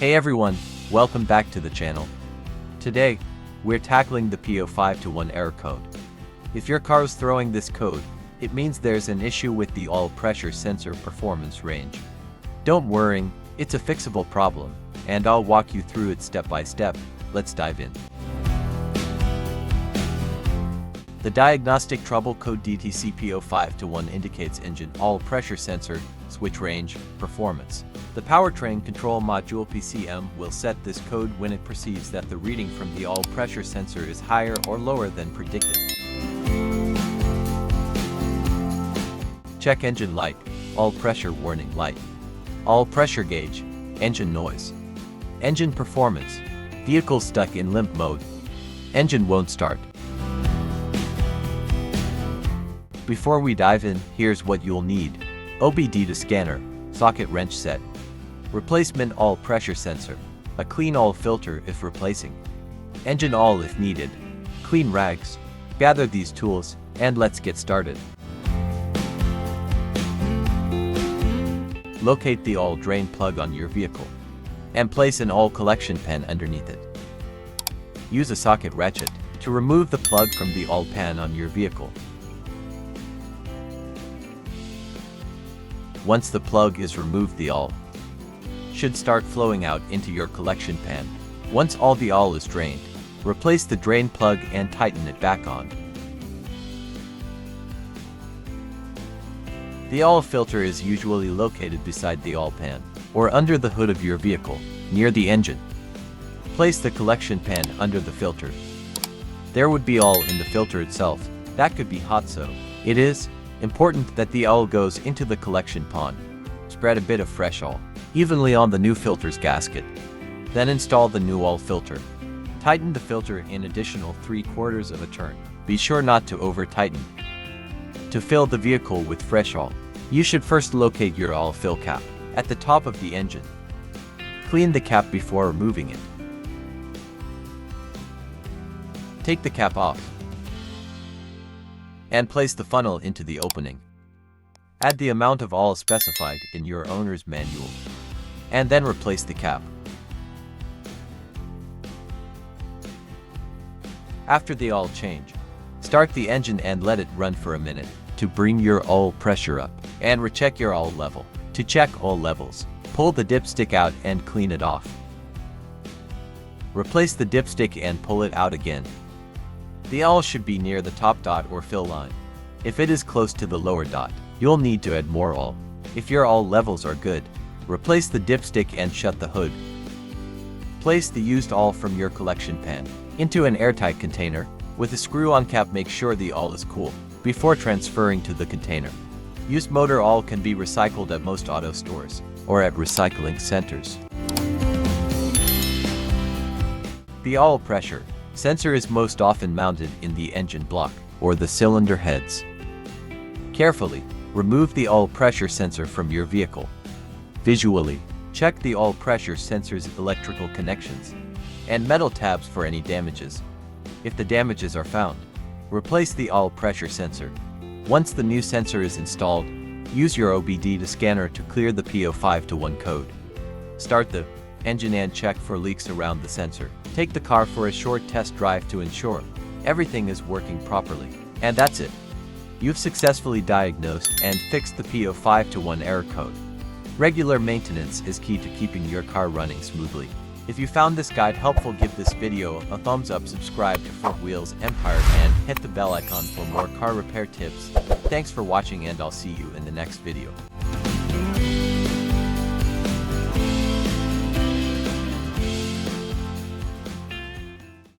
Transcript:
Hey everyone, welcome back to the channel. Today, we're tackling the P0521 error code. If your car is throwing this code, it means there's an issue with the oil pressure sensor performance range. Don't worry, it's a fixable problem, and I'll walk you through it step by step. Let's dive in. The diagnostic trouble code DTC P0521 indicates engine oil pressure sensor switch range performance. The powertrain control module PCM will set this code when it perceives that the reading from the oil pressure sensor is higher or lower than predicted. Check engine light, oil pressure warning light, oil pressure gauge, engine noise, engine performance, vehicle stuck in limp mode, engine won't start. Before we dive in, here's what you'll need. OBD to scanner, socket wrench set, replacement oil pressure sensor, a clean oil filter if replacing, engine oil if needed, clean rags. Gather these tools, and let's get started. Locate the oil drain plug on your vehicle, and place an oil collection pan underneath it. Use a socket ratchet to remove the plug from the oil pan on your vehicle. Once the plug is removed, the oil should start flowing out into your collection pan. Once all the oil is drained, replace the drain plug and tighten it back on. The oil filter is usually located beside the oil pan, or under the hood of your vehicle, near the engine. Place the collection pan under the filter. There would be oil in the filter itself. That could be hot, so it is important that the oil goes into the collection pan. Spread a bit of fresh oil evenly on the new filter's gasket. Then install the new oil filter. Tighten the filter an additional 3/4 of a turn. Be sure not to over-tighten. To fill the vehicle with fresh oil, you should first locate your oil fill cap at the top of the engine. Clean the cap before removing it. Take the cap off and place the funnel into the opening. Add the amount of oil specified in your owner's manual, and then replace the cap. After the oil change, start the engine and let it run for a minute to bring your oil pressure up, and recheck your oil level. To check oil levels, pull the dipstick out and clean it off. Replace the dipstick and pull it out again. The oil should be near the top dot or fill line. If it is close to the lower dot, you'll need to add more oil. If your oil levels are good, replace the dipstick and shut the hood. Place the used oil from your collection pan into an airtight container. With a screw-on cap, make sure the oil is cool before transferring to the container. Used motor oil can be recycled at most auto stores or at recycling centers. The oil pressure sensor is most often mounted in the engine block or the cylinder heads. Carefully remove the oil pressure sensor from your vehicle. Visually check the oil pressure sensor's electrical connections and metal tabs for any damages. If the damages are found, replace the oil pressure sensor. Once the new sensor is installed, use your OBD to scanner to clear the P0521 code. Start the engine and check for leaks around the sensor. Take the car for a short test drive to ensure everything is working properly. And that's it. You've successfully diagnosed and fixed the P0521 error code. Regular maintenance is key to keeping your car running smoothly. If you found this guide helpful, give this video a thumbs up, subscribe to Four Wheels Empire, and hit the bell icon for more car repair tips. Thanks for watching, and I'll see you in the next video.